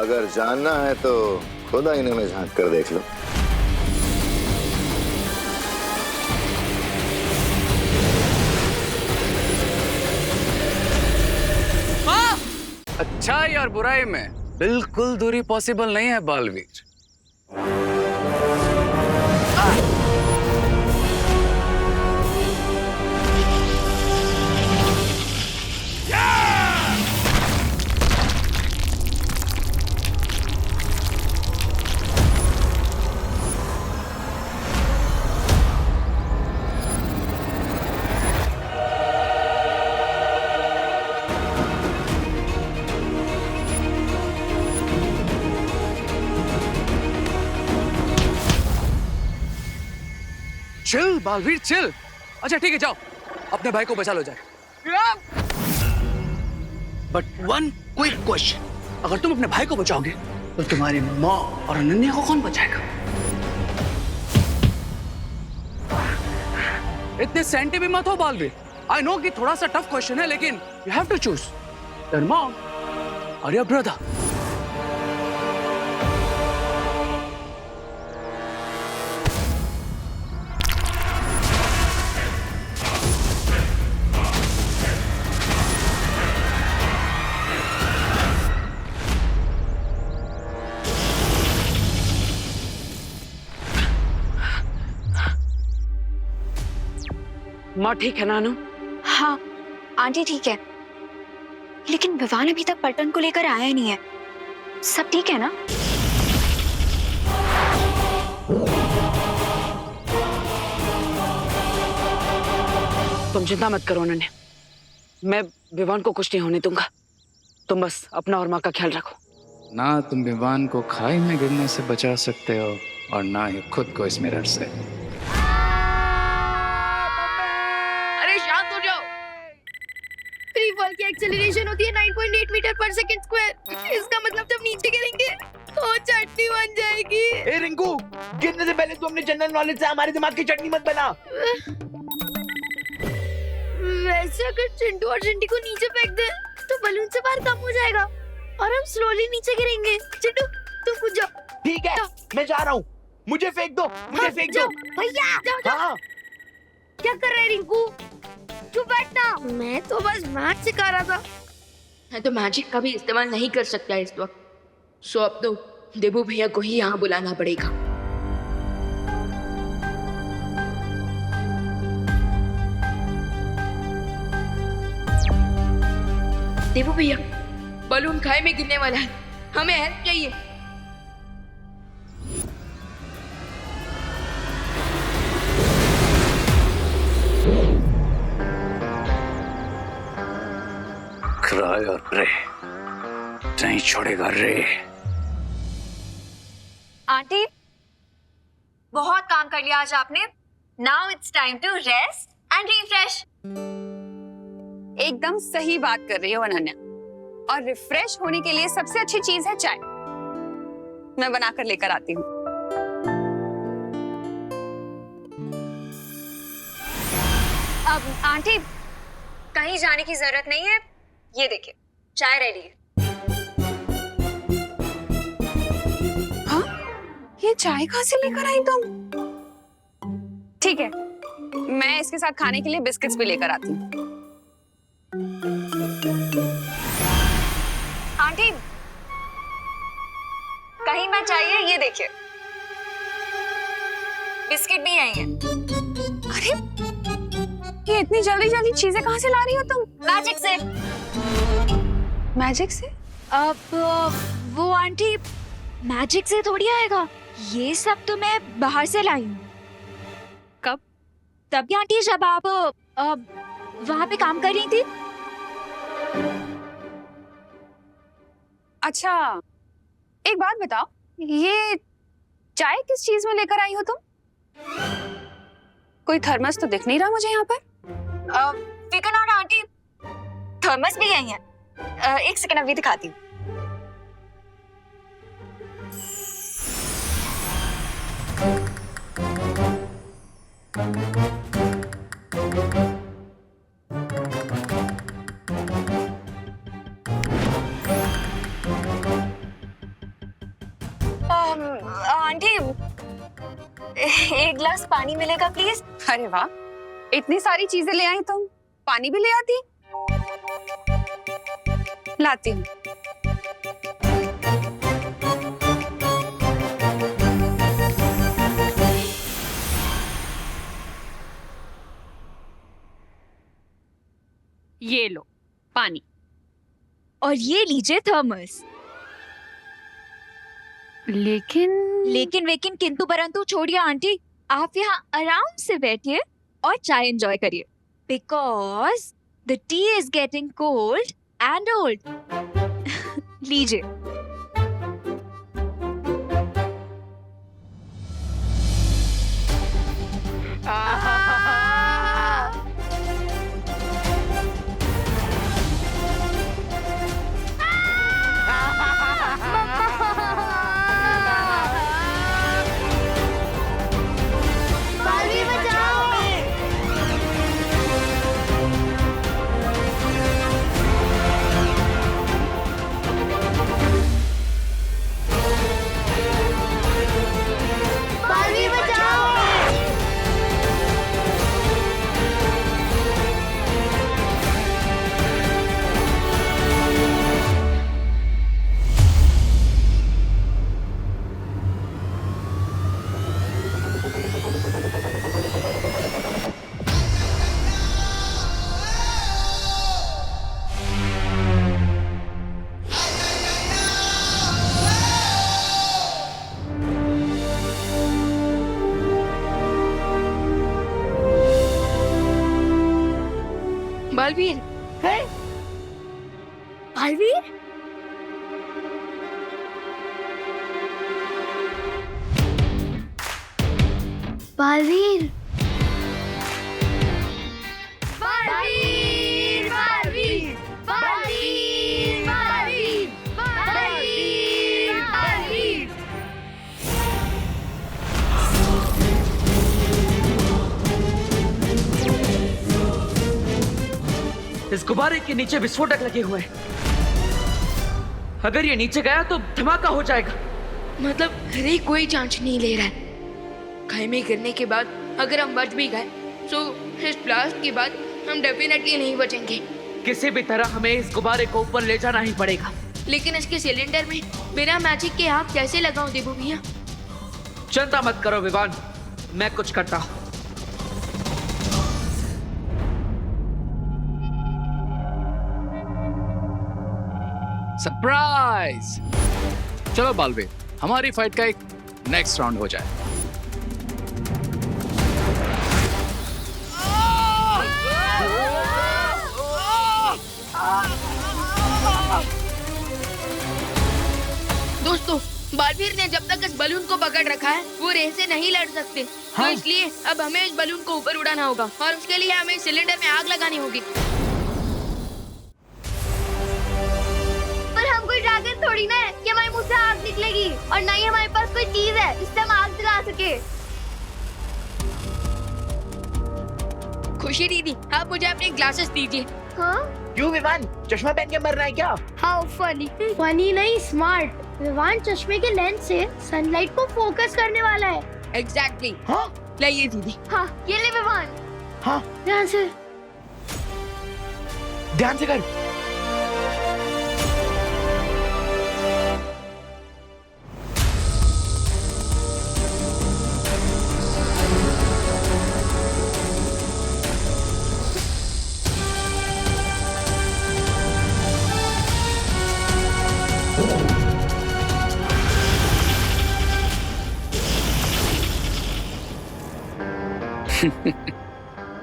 अगर जानना है तो खुद आईने में झांक कर देख लो। अच्छाई और बुराई में बिल्कुल दूरी पॉसिबल नहीं है बालवीर। Chill Baalveer chill. अच्छा ठीक है जाओ, अपने भाई को बचा लो जाए। बट वन क्विक क्वेश्चन, अगर तुम अपने भाई को बचाओगे तो तुम्हारी माँ और अनन्या को कौन बचाएगा? इतने सेंटी भी मत हो बालवीर। आई नो कि थोड़ा सा टफ क्वेश्चन है, लेकिन you have to choose your mom और योर ब्रदर। माँ ठीक है नानू? हाँ आंटी ठीक है, लेकिन विवान अभी तक पलटन को लेकर आया नहीं है। सब ठीक है ना? तुम चिंता मत करो अनन्या, मैं विवान को कुछ नहीं होने दूंगा। तुम बस अपना और माँ का ख्याल रखो। ना तुम विवान को खाई में गिरने से बचा सकते हो और ना ही खुद को इस मिरर से। फ्री फॉल की एक्सेलरेशन होती है 9.8 मीटर पर सेकंड स्क्वायर। इसका मतलब जब नीचे गिरेंगे तो चटनी बन जाएगी। ए रिंकू, गिरने से पहले तू अपने जनरल नॉलेज से हमारे दिमाग की चटनी मत बना। वैसे अगर चिंटू और चिंटी को नीचे फेंक दे तो बलून से बाहर कम हो जाएगा और हम स्लोली नीचे गिरेंगे। चिंटू तुम कूद जाओ। ठीक है मैं जा रहा हूँ, मुझे फेंक दो, मुझे फेंक दो भैया। जाओ जाओ। हाँ क्या कर रहे रिंकू? चुप बैठना। मैं तो बस मैथ सिखा रहा था। मैं तो मैजिक का भी इस्तेमाल नहीं कर सकता इस वक्त, सो अब तो देबू भैया को ही यहाँ बुलाना पड़ेगा। देबू भैया, बलून खाई में गिरने वाला है, हमें हेल्प चाहिए। क्राई और प्रे नहीं छोड़ेगा रे। आंटी बहुत काम कर लिया आज आपने। Now it's time to rest and refresh. एकदम सही बात कर रही हो अनन्या, और रिफ्रेश होने के लिए सबसे अच्छी चीज है चाय। मैं बनाकर लेकर आती हूँ। अब आंटी कहीं जाने की जरूरत नहीं है, ये देखिए चाय रेडी है। हाँ? ये चाय कहाँ से लेकर आई तुम? ठीक है, मैं इसके साथ खाने के लिए बिस्किट्स भी लेकर आती हूँ। आंटी कहीं मैं चाहिए, ये देखिए बिस्किट भी आई हैं। अरे ये इतनी जल्दी जल्दी चीजें कहाँ से ला रही हो तुम? मैजिक से। मैजिक से? अब वो आंटी मैजिक से थोड़ी आएगा, ये सब तो मैं बाहर से लाई हूँ। कब? तभी आंटी जब आप वहाँ पे काम कर रही थी। अच्छा एक बात बताओ, ये चाय किस चीज में लेकर आई हो तुम? कोई थर्मस तो दिख नहीं रहा मुझे यहाँ पर। फिकर नॉट आंटी, थर्मस भी आई है। एक सेकंड अभी दिखाती हूँ। आंटी एक गिलास पानी मिलेगा प्लीज? अरे वाह, इतनी सारी चीजें ले आई तुम, पानी भी ले आती। लाती हूँ। ये लो पानी। और ये लीजिए थर्मस। लेकिन वेकिन किंतु परंतु छोड़िए आंटी, आप यहाँ आराम से बैठिए और चाय एंजॉय करिए, because the T is getting cold and old. लीजिए। बालवीर, है? बालवीर, बालवीर, बालवीर, बालवीर, बालवीर, बालवीर, बालवीर, बालवीर। इस गुब्बारे के नीचे विस्फोटक लगे हुए हैं। अगर ये नीचे गया तो धमाका हो जाएगा। मतलब हरे कोई चांस नहीं ले रहा है। खाई गिरने के बाद अगर हम बच भी गए तो इस ब्लास्ट के बाद हम डेफिनेटली नहीं बचेंगे। किसी भी तरह हमें इस गुब्बारे को ऊपर ले जाना ही पड़ेगा। लेकिन इसके सिलेंडर में बिना मैजिक के आग कैसे लगाऊं देबू भैया? चिंता मत करो विवान, मैं कुछ करता हूँ। सरप्राइज! चलो बालवीर, हमारी फाइट का एक नेक्स्ट राउंड हो जाए। दोस्तों, बालवीर ने जब तक इस बलून को पकड़ रखा है वो रेस से नहीं लड़ सकते। तो इसलिए अब हमें इस बलून को ऊपर उड़ाना होगा और उसके लिए हमें सिलेंडर में आग लगानी होगी। पर हम कोई ड्रैगन थोड़ी ना है कि हमारे मुंह से आग निकलेगी, और ना ही हमारे पास कोई चीज है जिससे हम आग जला सके। खुशी दीदी, आप मुझे अपने ग्लासेस दीजिए। हाँ? क्यों विमान, चश्मा पहन के मरना है क्या? How funny. फनी नहीं, स्मार्ट। विमान चश्मे के लेंस से सनलाइट को फोकस करने वाला है। एग्जैक्टली। हाँ? लाइए दीदी। हाँ, ये ले विमान। हाँ? ध्यान से। ध्यान से कर।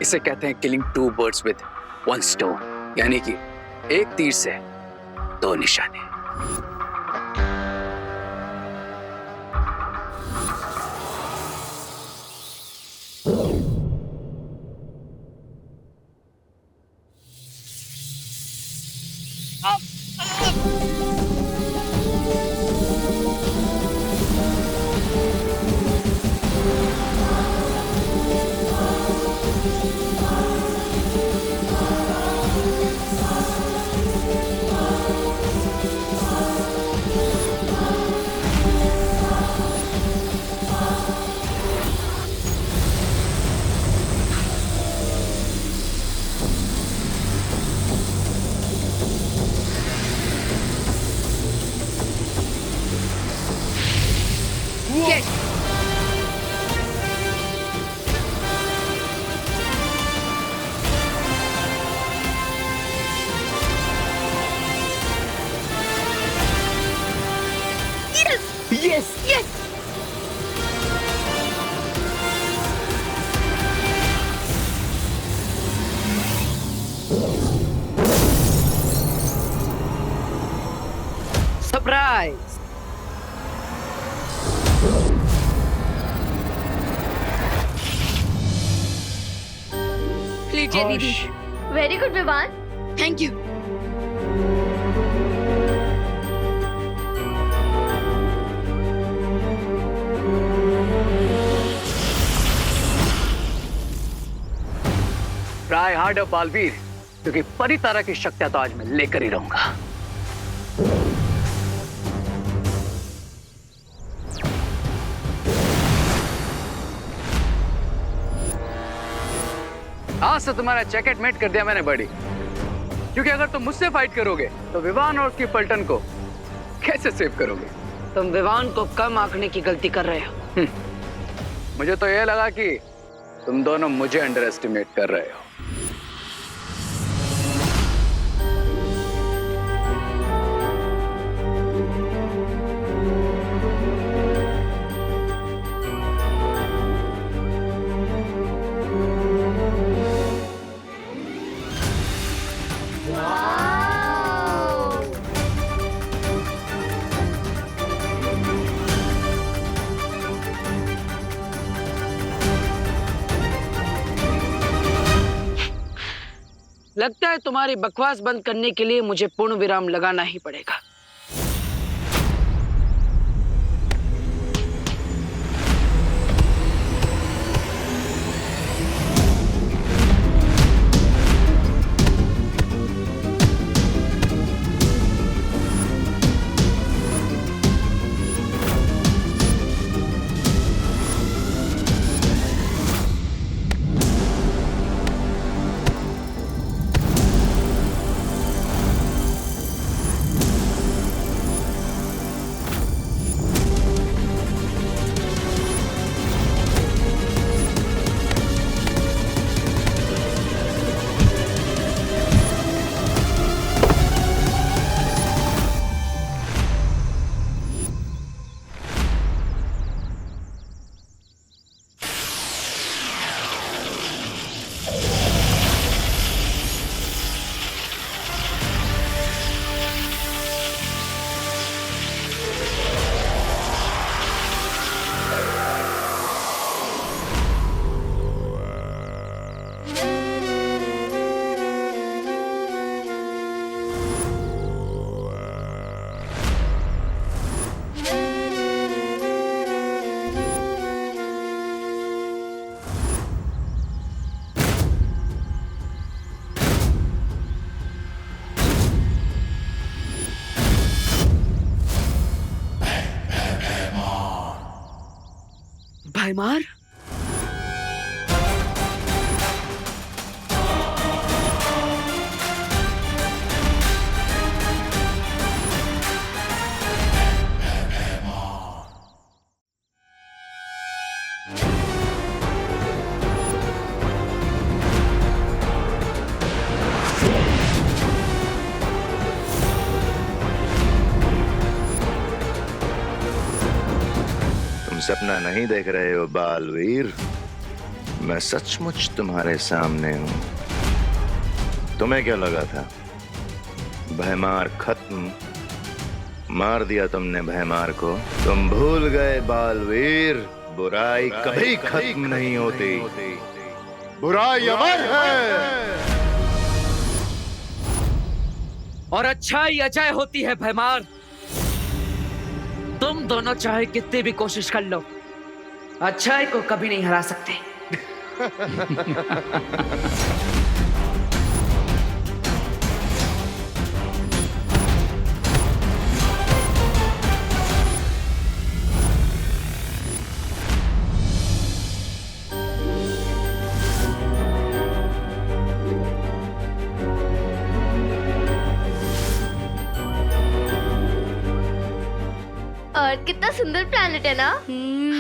इसे कहते हैं killing two birds with one stone, यानी कि एक तीर से दो निशाने। सरप्राइज। लीजिए दीदी। Very good Vivaan. Thank you. Try harder Baalveer, क्योंकि परी तारा की शक्तियां तो आज मैं लेकर ही रहूंगा। आज से तुम्हारा जैकेट मेट कर दिया मैंने बड़ी, क्योंकि अगर तुम मुझसे फाइट करोगे तो विवान और उसकी पलटन को कैसे सेव करोगे? तुम विवान को कम आंकने की गलती कर रहे हो। मुझे तो यह लगा कि तुम दोनों मुझे अंडर एस्टिमेट कर रहे हो। लगता है तुम्हारी बकवास बंद करने के लिए मुझे पूर्ण विराम लगाना ही पड़ेगा। भैमार, सपना नहीं देख रहे हो बालवीर, मैं सचमुच तुम्हारे सामने हूं। तुम्हें क्या लगा था भैमार खत्म? मार दिया तुमने भैमार को। तुम भूल गए बालवीर, बुराई कभी खत्म नहीं होती, बुराई अमर है और अच्छाई अजय होती है भैमार। तुम दोनों चाहे कितनी भी कोशिश कर लो, अच्छाई को कभी नहीं हरा सकते। अर्थ कितना सुंदर प्लैनेट है ना।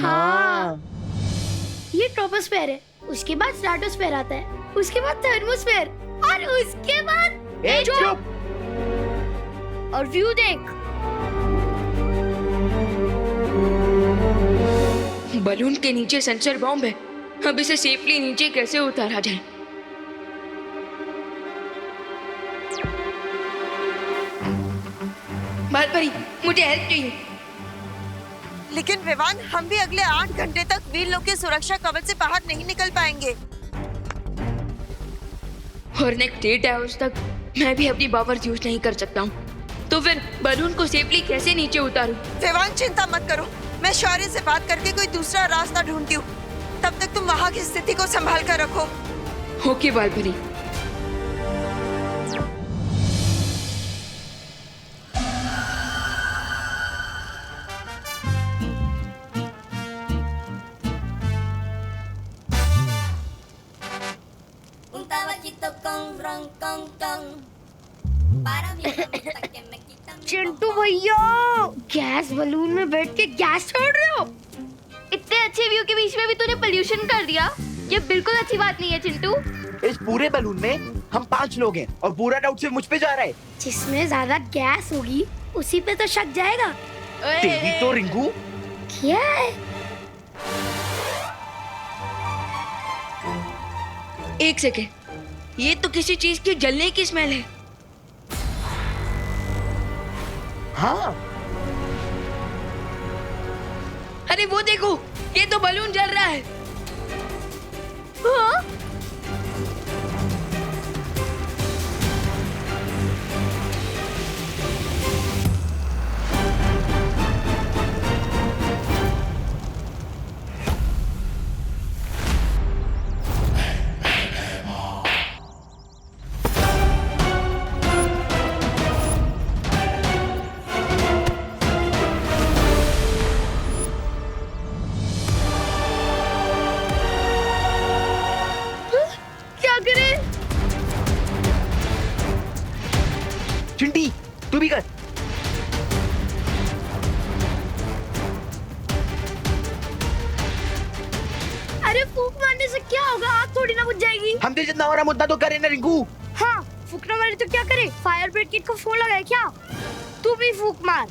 हाँ। ये ट्रोपोस्फेयर है, उसके बाद स्ट्रेटोस्फेयर आता है, उसके बाद थर्मोस्फेयर और उसके बाद चुप। और व्यू देख। बलून के नीचे सेंसर बॉम्ब है, अब इसे सेफली नीचे कैसे उतारा जाए? बालपरी, मुझे हेल्प चाहिए। लेकिन विवान, हम भी अगले 8 घंटे तक वीर लोग के सुरक्षा कवच से बाहर नहीं निकल पाएंगे। और नेक्स्ट 8 आवर्स तक मैं भी अपनी पावर्स यूज नहीं कर सकता हूँ। तो फिर बलून को सेफली कैसे नीचे उतारूं? विवान, चिंता मत करो, मैं शौर्य से बात करके कोई दूसरा रास्ता ढूंढती हूँ। तब तक तुम वहाँ की स्थिति को संभाल कर रखो। ओके बालपरी। चिंटू भैया, गैस बलून में बैठ के गैस छोड़ रहे हो? इतने अच्छे व्यू के बीच में भी तूने पोल्यूशन कर दिया। ये बिल्कुल अच्छी बात नहीं है चिंटू। इस पूरे बलून में हम 5 लोग हैं और पूरा डाउट सिर्फ मुझ पे जा रहा है। जिसमें ज्यादा गैस होगी उसी पे तो शक जाएगा। तेरी तो रिंकू। क्या है? एक सेकेंड, ये तो किसी चीज के जलने की स्मेल है। हाँ, अरे वो देखो, ये तो बलून जल रहा है। हाँ? चिंटी तू भी कर। अरे फूंक मारने से क्या होगा? आग थोड़ी ना बुझ जाएगी। हमसे जितना हो रहा मुद्दा तो करे ना रिंकू। हाँ, फूकने वाले तो क्या करे? फायर ब्रिगेड को फोन लगाए क्या? तू भी फूंक मार।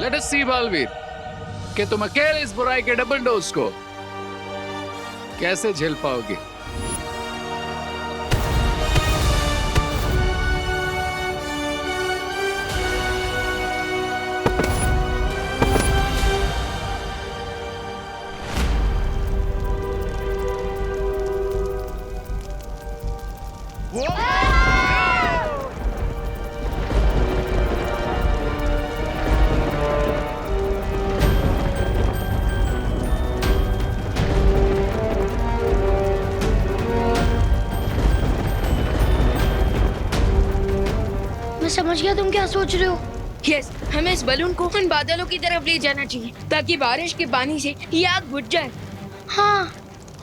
लेट अस सी बालवीर कि तुम अकेले इस बुराई के डबल डोज को कैसे झेल पाओगे। मैं समझ गया तुम क्या सोच रहे हो। यस, हमें इस बलून को उन बादलों की तरफ ले जाना चाहिए ताकि बारिश के पानी से ये आग बुझ जाए। हाँ,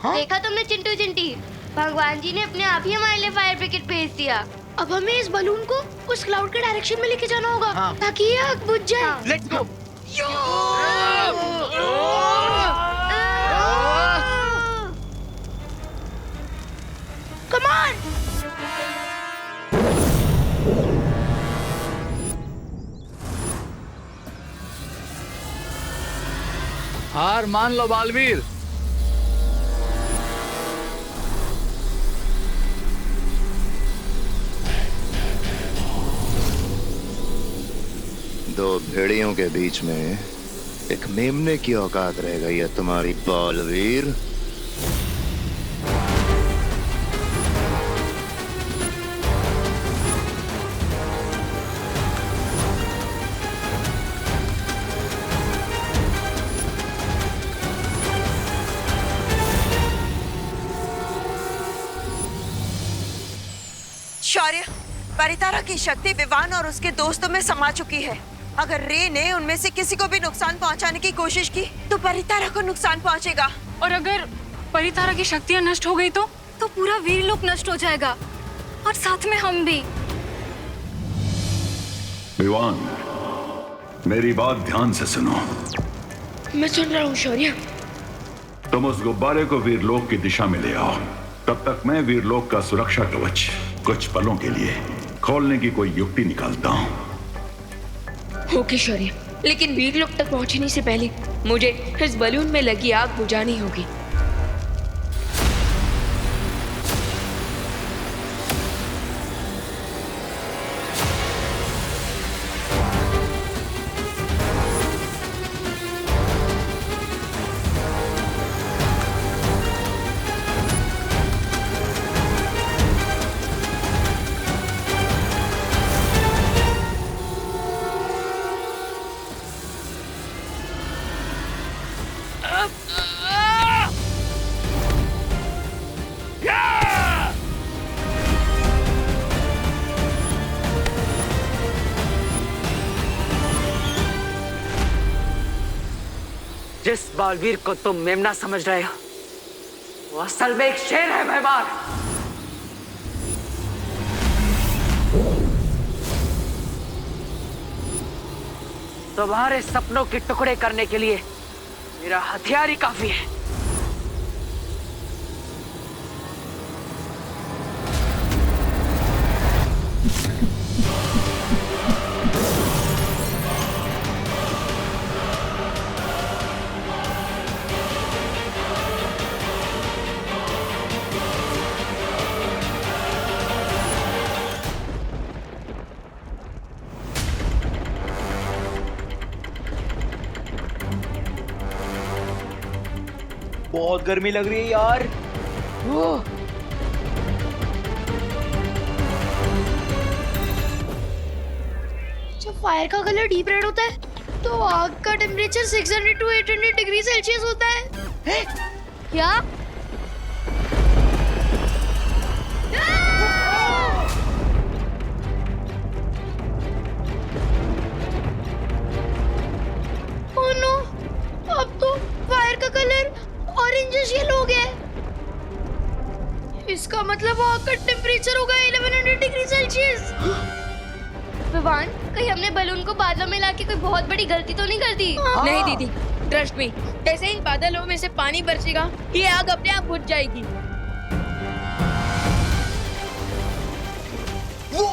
देखा तुमने चिंटू चिंटी, भगवान जी ने अपने आप ही हमारे लिए फायर ब्रिगेड भेज दिया। अब हमें इस बलून को उस क्लाउड के डायरेक्शन में लेके जाना होगा। हाँ। ताकि ये आग बुझ जाए। Let's go. Come on. हार मान लो बालवीर। दो भेड़ियों के बीच में एक मेमने की औकात रह गई है तुम्हारी बालवीर। शौर्य, परितारा की शक्ति विवान और उसके दोस्तों में समा चुकी है। अगर रे ने उनमें से किसी को भी नुकसान पहुंचाने की कोशिश की तो परितारा को नुकसान पहुंचेगा। और अगर परितारा की शक्तियां नष्ट हो गई तो पूरा वीरलोक नष्ट हो जाएगा और साथ में हम भी। विवान, मेरी बात ध्यान से सुनो। मैं सुन रहा हूँ शौर्य। तुम उस गुब्बारे को वीरलोक की दिशा में ले आओ। तब तक मैं वीरलोक का सुरक्षा कवच कुछ पलों के लिए खोलने की कोई युक्ति निकालता हूँ। ओके शौर्य, लेकिन वीरलोक तक पहुंचने से पहले मुझे इस बलून में लगी आग बुझानी होगी। जिस बालवीर को तुम मेमना समझ रहे हो वो असल में एक शेर है भैमार। तुम्हारे सपनों के टुकड़े करने के लिए मेरा हथियार ही काफी है। बहुत गर्मी लग रही है यार। जब फायर का कलर डीप रेड होता है तो आग का टेम्परेचर 600 to 800 डिग्री सेल्सियस होता है। क्या? ओह नो, अब तो फायर का कलर ऑरेंजिश येलो हो गया है। इसका मतलब आग का टेम्परेचर होगा 1100 डिग्री सेल्सियस। विवान, कहीं हमने बलून को बादलों में लाके कोई बहुत बड़ी गलती तो नहीं कर दी? नहीं दीदी, ट्रस्ट मी, जैसे ही बादलों में से पानी बरसेगा ये आग अपने आप बुझ जाएगी। वो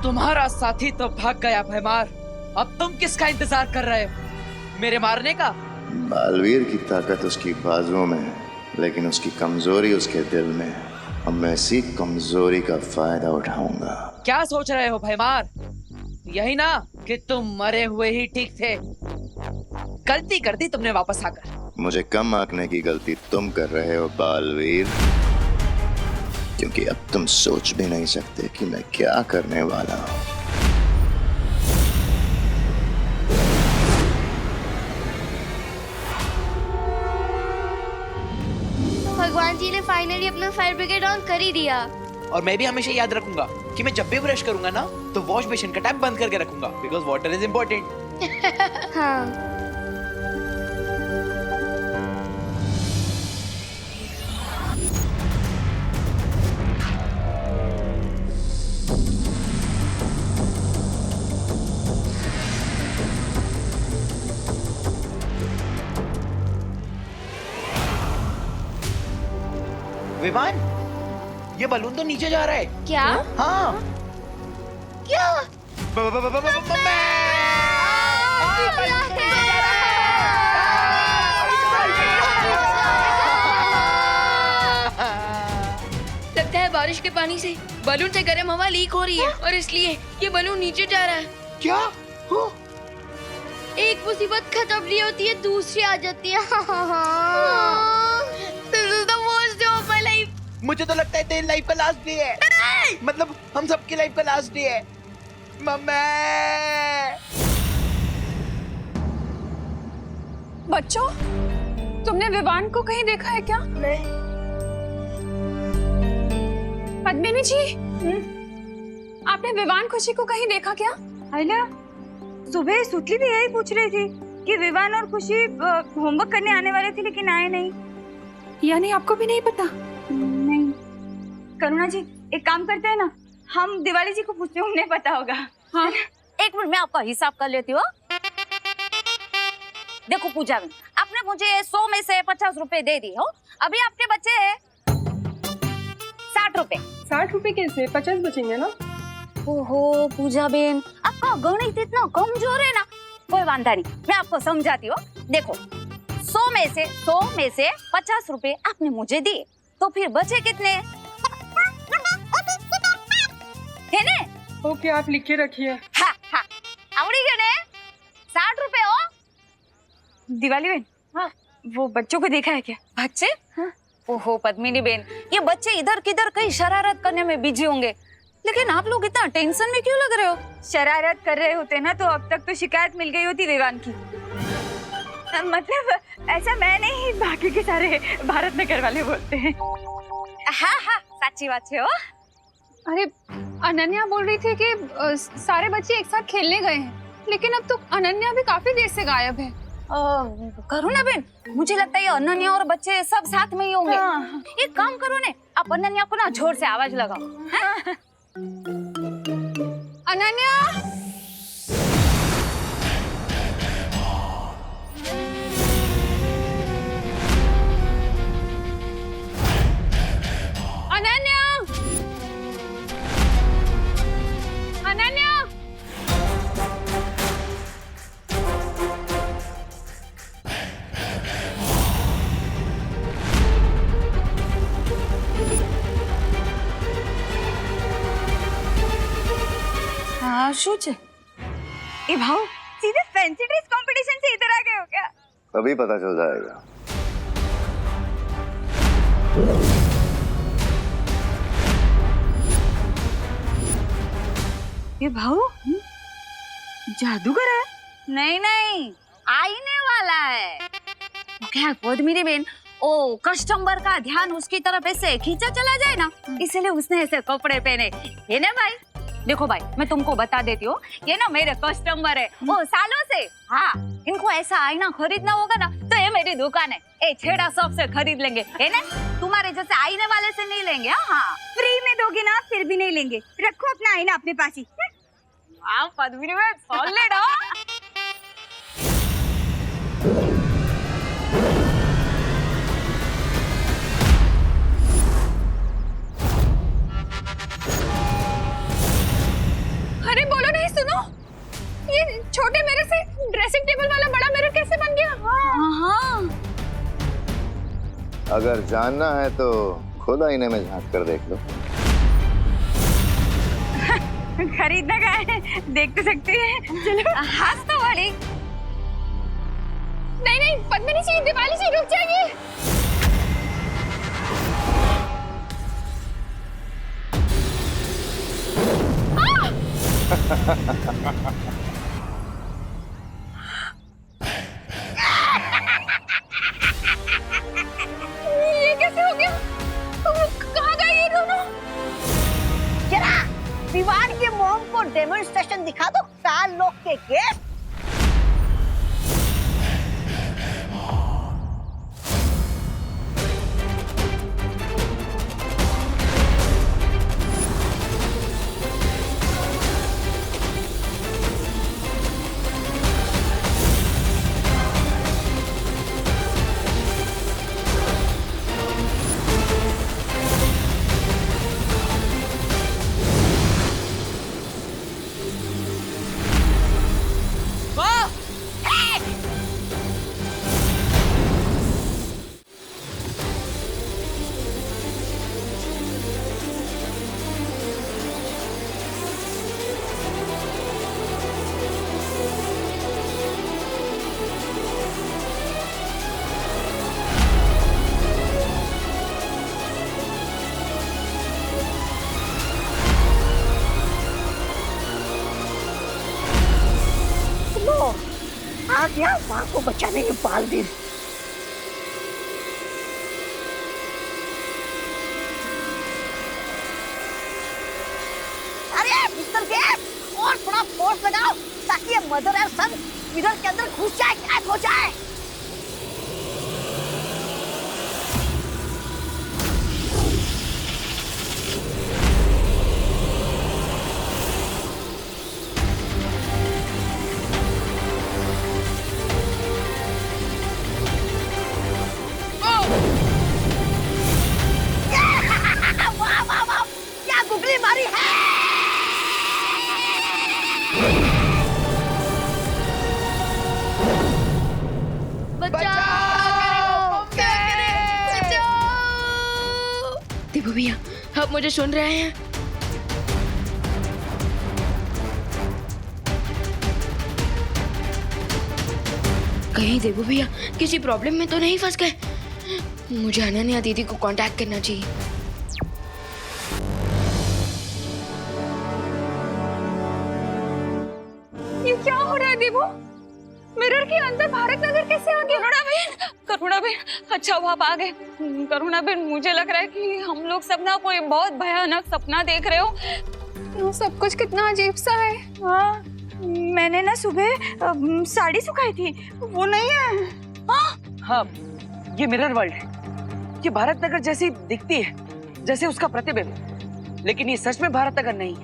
तुम्हारा साथी तो भाग गया भैमार। अब तुम किसका इंतजार कर रहे हो? मेरे मारने का? बालवीर की ताकत उसकी बाजुओं में है, लेकिन उसकी कमजोरी उसके दिल में है। अब मैं इसी कमजोरी का फायदा उठाऊंगा। क्या सोच रहे हो भैमार? यही ना कि तुम मरे हुए ही ठीक थे। गलती कर दी तुमने वापस आकर। मुझे कम आंकने की गलती तुम कर रहे हो बालवीर, क्योंकि अब तुम सोच भी नहीं सकते कि मैं क्या करने वाला हूं। भगवान जी ने फाइनली अपना फायर ब्रिगेड ऑन कर ही दिया। और मैं भी हमेशा याद रखूंगा कि मैं जब भी ब्रश करूंगा ना तो वॉश बेसिन का टैप बंद करके रखूंगा, बिकॉज वाटर इज इम्पोर्टेंट। हाँ। विमान, ये बलून तो नीचे जा रहा है। क्या? हाँ। क्या? लगता है बारिश के पानी से बलून से गर्म हवा लीक हो रही है और इसलिए ये बलून नीचे जा रहा है। क्या? एक मुसीबत खत्म नहीं होती है, दूसरी आ जाती है। This is the worst day of my life. मुझे तो लगता है तेरी लाइफ का लास्ट डे है। मतलब हम सबकी लाइफ का लास्ट डे है। मम्मी। बच्चों, तुमने विवान को कहीं देखा है क्या? नहीं। पद्मिनी जी, आपने विवान खुशी को कहीं देखा क्या? आइला, सुबह सुतली भी यही पूछ रही थी कि विवान और खुशी होमवर्क करने आने वाले थे लेकिन आए नहीं। यानी आपको भी नहीं पता? नहीं। करुणा जी, एक काम करते हैं ना, हम दिवाली जी को पूछते हैं, उन्हें पता होगा। हाँ। एक मिनट में आपका हिसाब कर लेती हूँ। देखो पूजा बहन, आपने मुझे 100 में से 50 रुपए दे दी हो। अभी आपके बचे हैं 60 रुपए। 60 रुपए कैसे? 50 बचेंगे ना। ओहो पूजा बहन, आपका गणित इतना कमजोर है ना। कोई वांधा नहीं, मैं आपको समझाती हूँ। देखो 100 में से 50 रुपए आपने मुझे दिए, तो फिर बचे कितने है ने? ओके, आप लिख के रखिए। हाँ हाँ, आवड़ी गए ने 60 रुपए हो। दिवाली बहन, हाँ, वो बच्चों को देखा है क्या? बच्चे? हाँ। ओहो पद्मिनी बहन, ये बच्चे इधर किधर कहीं शरारत करने में बिजी होंगे, लेकिन आप लोग इतना टेंशन में क्यों लग रहे हो? शरारत कर रहे होते ना तो अब तक तो शिकायत मिल गई होती विवान की। मतलब ऐसा मैं नहीं, बाकी के सारे भारत नगर वाले बोलते हैं। हाँ हाँ, सच्ची बात है। अरे अनन्या बोल रही थी कि सारे बच्चे एक साथ खेलने गए हैं, लेकिन अब तो अनन्या भी काफी देर से गायब है। करुणा बहन, मुझे लगता है ये अनन्या और बच्चे सब साथ में ही होंगे। हाँ। एक काम करो ने, आप अनन्या को ना जोर से आवाज लगाओ। हाँ? अनन्या, अनन्या, अनन्या। हाँ शू छे? ए भाऊ, सीधे फैंसी ड्रेस कंपटीशन से इधर आ गए हो क्या? अभी पता चल जाएगा। ये भाऊ जादूगर है? नहीं नहीं, आईने वाला है। क्या पद्मिनी बहन, ओ कस्टमर का ध्यान उसकी तरफ ऐसे खींचा चला जाए ना, इसलिए उसने ऐसे कपड़े पहने। ये ना भाई, देखो भाई, मैं तुमको बता देती हूँ, ये ना मेरे कस्टमर है वो सालों से। हाँ, इनको ऐसा आईना खरीदना होगा ना तो ये मेरी दुकान है, ए छेड़ा शॉप से खरीद लेंगे, है ना? तुम्हारे जैसे आईने वाले से नहीं लेंगे। हाँ, फ्री में दोगे ना, फिर भी नहीं लेंगे। रखो अपना आईना अपने पास ही। वाह पद्मिनी बहन, सॉलिड हो। अरे बोलो नहीं, सुनो, ये छोटे मिरर से ड्रेसिंग टेबल वाला बड़ा मिरर कैसे बन गया? हाँ। अगर जानना है तो खुद आईने में झांक कर देख लो। खरीदना क्या है, देख तो सकते हैं। चलो। हंस तो बड़ी। नहीं नहीं पद्मिनी जी, दिवाली जी रुक जाइए। ये कैसे हो गया? कहाँ गए ये दोनों? जरा विवान के मॉम को डेमोन्स्ट्रेशन दिखा दो, 4 लोग के गेस्ट। आ गया माँ को बचाने के पाल दिन। कि ये मदर और सन मिरर के अंदर घुस जाए, गायब हो जाए। वाह वाह वाह, क्या गुगली मारी है। देवू भैया, आप मुझे सुन रहे हैं? कहीं देवू भैया किसी प्रॉब्लम में तो नहीं फंस गए? मुझे अनन्या दीदी को कांटेक्ट करना चाहिए। ये क्या हो रहा है देवू? मिरर के अंदर भारत नगर कैसे आ गया? करुणा बहन, अच्छा हुआ आप आ गए। करुणा बहन, मुझे लग रहा है कि हम लोग सब ना कोई बहुत भयानक सपना देख रहे हो। ये सब कुछ कितना अजीब सा है। हाँ, मैंने ना सुबह साड़ी सुखाई थी, वो नहीं है। हाँ, ये मिरर वर्ल्ड है। ये भारत नगर जैसी दिखती है, जैसे उसका प्रतिबिंब, लेकिन ये सच में भारत नगर नहीं है।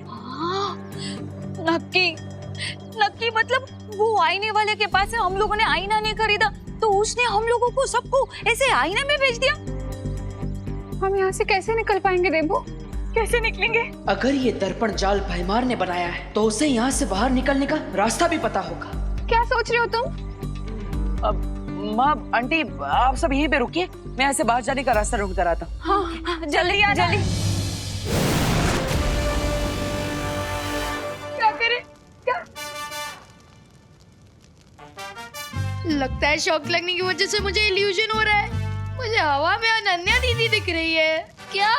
नक्की मतलब वो आईने वाले के पास से हम लोगों ने आईना नहीं खरीदा तो उसने हम लोगों को सबको ऐसे आईने में भेज दिया। हम यहाँ से कैसे निकल पाएंगे देवू? कैसे निकलेंगे? अगर ये दर्पण जाल भैमार ने बनाया है तो उसे यहाँ से बाहर निकलने का रास्ता भी पता होगा। क्या सोच रहे हो तुम? माँ, आंटी, आप सब यहीं पे रुकिए, मैं यहाँ से बाहर जाने का रास्ता ढूंढता रहता हूँ। हाँ, जल्दी आ जल्दी। क्या करें? क्या? लगता है शॉक लगने की वजह से मुझे इल्यूजन हो रहा है। मुझे हवा में अनन्या दीदी दिख रही है। क्या?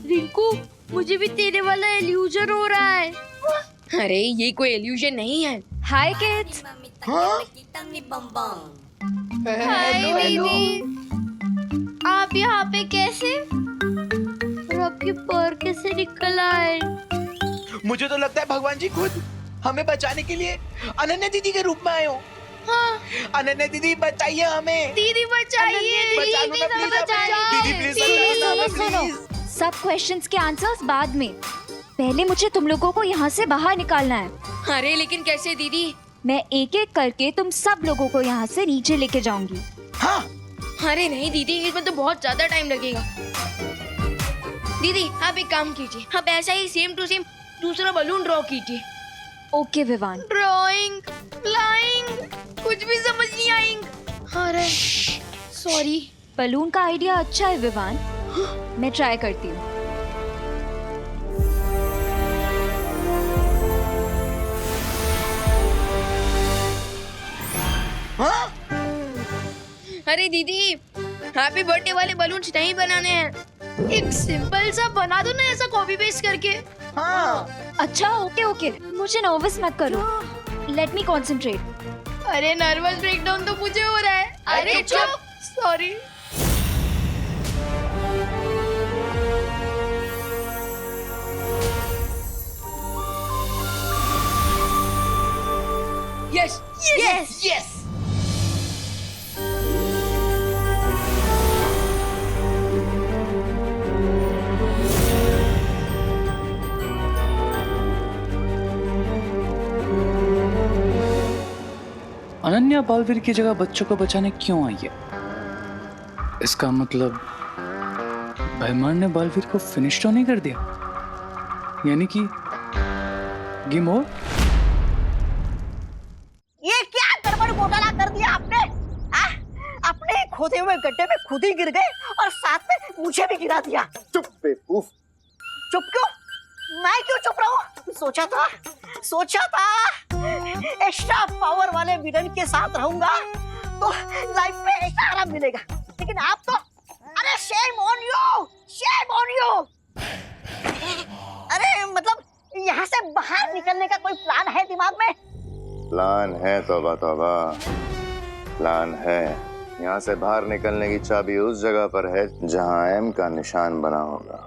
रिंकू, मुझे भी तेरे वाला इल्यूजन हो रहा है। अरे ये कोई इल्यूजन नहीं है। हाय किड्स। हाय दीदी, आप यहाँ पे कैसे? और आपके पैर कैसे निकल आए? मुझे तो लगता है भगवान जी खुद हमें बचाने के लिए अनन्या दीदी के रूप में आए हो। हाँ। अनन्या दीदी बचाइए हमें। दीदी बचाइए, दीदी प्लीज, सब क्वेश्चंस के आंसर्स बाद में, पहले मुझे तुम लोगों को यहाँ से बाहर निकालना है। अरे लेकिन कैसे दीदी? मैं एक एक करके तुम सब लोगों को यहाँ से नीचे लेके जाऊंगी। हाँ। अरे नहीं दीदी, इसमें तो बहुत ज्यादा टाइम लगेगा। दीदी आप एक काम कीजिए, आप ऐसा ही सेम टू सेम दूसरा बलून ड्रॉ कीजिए। ओके विवान। ड्राइंग, फ्लाइंग, कुछ भी समझ नहीं आएंगे। अरे सॉरी। बलून का आइडिया अच्छा है विवान, मैं ट्राई करती हूँ। अरे दीदी, हैप्पी बर्थडे वाले बलून्स नहीं बनाने हैं। एक सिंपल सा बना दो ना, ऐसा कॉपी पेस्ट करके। हाँ। अच्छा ओके, मुझे नर्वस मत करो, लेट मी कॉन्सेंट्रेट। अरे नर्वस ब्रेकडाउन तो मुझे हो रहा है। अरे चुप, sorry. Yes yes yes. Ananya Baalveer की जगह बच्चों को बचाने क्यों आई है? इसका मतलब भैमार ने बालवीर को फिनिश तो नहीं कर दिया, यानी कि गेम ओवर। ये क्या गड़बड़ घोटाला कर दिया आपने? अपने खोदे हुए गड्ढे में खुद ही गिर गए और साथ में मुझे भी गिरा दिया। चुप बेवकूफ। चुप क्यों? मैं क्यों चुप रहूं? सोचा था एक्स्ट्रा पावर वाले विलन के साथ रहूंगा तो लाइफ में एक्स्ट्रा आराम मिलेगा, लेकिन आप तो, अरे शेम ऑन यू। अरे मतलब यहाँ से बाहर निकलने का कोई प्लान है दिमाग में? प्लान है, तौबा तौबा प्लान है। यहाँ से बाहर निकलने की चाबी उस जगह पर है जहाँ एम का निशान बना होगा।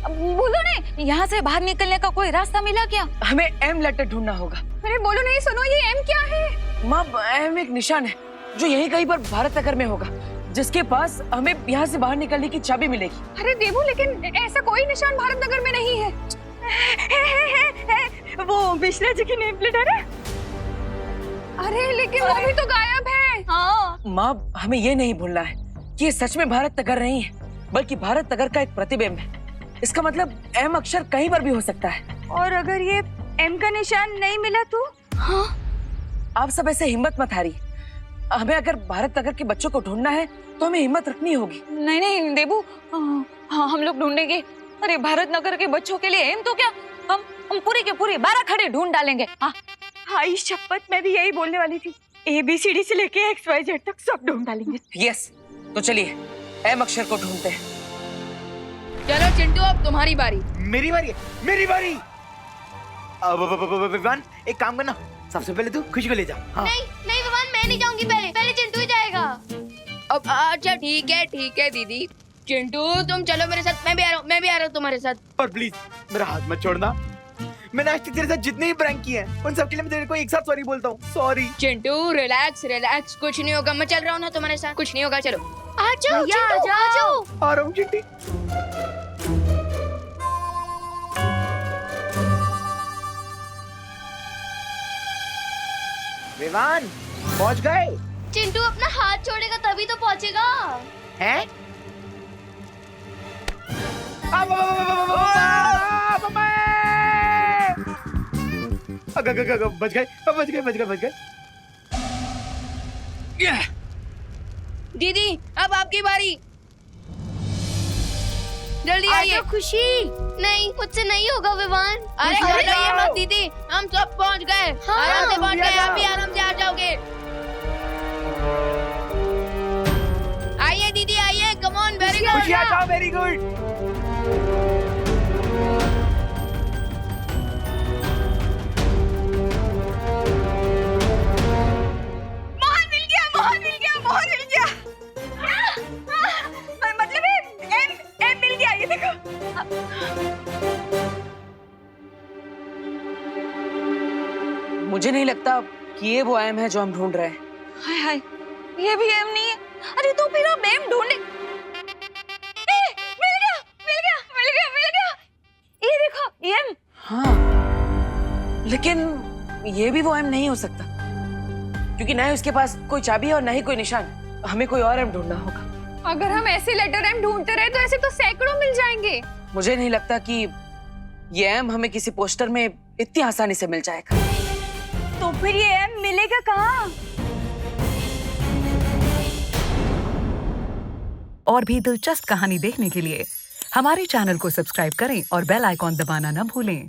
बोलो ने, यहाँ से बाहर निकलने का कोई रास्ता मिला क्या? हमें एम लेटर ढूंढना होगा। अरे बोलो नहीं, सुनो, ये एम क्या है? माँ, एम एक निशान है जो यहीं कहीं पर भारत नगर में होगा, जिसके पास हमें यहाँ से बाहर निकलने की चाबी मिलेगी। अरे देवू, लेकिन ऐसा कोई निशान भारत नगर में नहीं है। वो मिश्रा जी की नेम प्लेट है ना? अरे लेकिन वो भी तो गायब है। हाँ। माँ, हमें ये नहीं भूलना है कि ये सच में भारत नगर नहीं है, बल्कि भारत नगर का एक प्रतिबिंब है। इसका मतलब एम अक्षर कहीं पर भी हो सकता है। और अगर ये एम का निशान नहीं मिला तो? हाँ? आप सब ऐसे हिम्मत मत हारिए। हमें अगर भारत नगर के बच्चों को ढूंढना है तो हमें हिम्मत रखनी होगी। नहीं नहीं देबू, हाँ हम लोग ढूंढेंगे। अरे भारत नगर के बच्चों के लिए एम तो क्या, हम पूरी के पूरी 12 खड़े ढूंढ डालेंगे। हाँ हाँ, इस शपथ मैं भी यही बोलने वाली थी। ABCD से लेके XYZ तक सब ढूंढ डालेंगे। यस, तो चलिए एम अक्षर को ढूंढते हैं। चलो चिंटू, अब तुम्हारी बारी। मेरी बारी है, मेरी बारी। विवान, एक काम करना, सबसे पहले तू खुशी को ले जा। हाँ। नहीं नहीं विवान, मैं नहीं जाऊंगी, पहले चिंटू ही जाएगा। अब अच्छा ठीक है दीदी। चिंटू तुम चलो मेरे साथ, मैं भी आ रहा हूँ तुम्हारे साथ। और प्लीज मेरा हाथ मत छोड़ना। मैंने आज तक तेरे साथ जितने भी प्रैंक किए हैं उन सब के लिए मैं तेरे को एक साथ सॉरी बोलता हूँ। सॉरी। चिंटू रिलैक्स, कुछ नहीं होगा। मैं चल रहा हूँ ना तुम्हारे साथ, कुछ नहीं होगा। चलो आ जाओ चिंटू, आ जाओ। आ रहा हूँ चिंटी। विवान, पहुंच गए? चिंटू अपना हाथ छोड़ेगा तभी तो पहुंचेगा। हैं? बच गए। दीदी अब आपकी बारी, जल्दी आइए। खुशी, नहीं मुझसे नहीं होगा विवान। अरे घबराइए मत दीदी, हम सब पहुंच गए। हाँ, आराम से पहुंच गए, आप भी आराम से आ जाओगे। आइए दीदी आइए, come on, very good. Very good. मोहर मिल गया। मतलब एम मिल गया, ये देखो। मुझे नहीं लगता कि ये वो एम है जो हम ढूंढ रहे हैं। हाय हाय, ये भी एम नहीं है। अरे तो फिर हम एम ढूंढे। मिल गया। ये देखो एम। हाँ, लेकिन ये भी वो एम नहीं हो सकता, क्योंकि ना ही उसके पास कोई चाबी है और ना ही कोई निशान। हमें कोई और एम ढूंढना होगा। अगर हम ऐसे लेटर एम ढूंढते रहे तो ऐसे तो सैकड़ों मिल जाएंगे। मुझे नहीं लगता कि ये एम हमें किसी पोस्टर में इतनी आसानी से मिल जाएगा। तो फिर ये एम मिलेगा कहाँ? और भी दिलचस्प कहानी देखने के लिए हमारे चैनल को सब्सक्राइब करें और बेल आइकॉन दबाना न भूलें।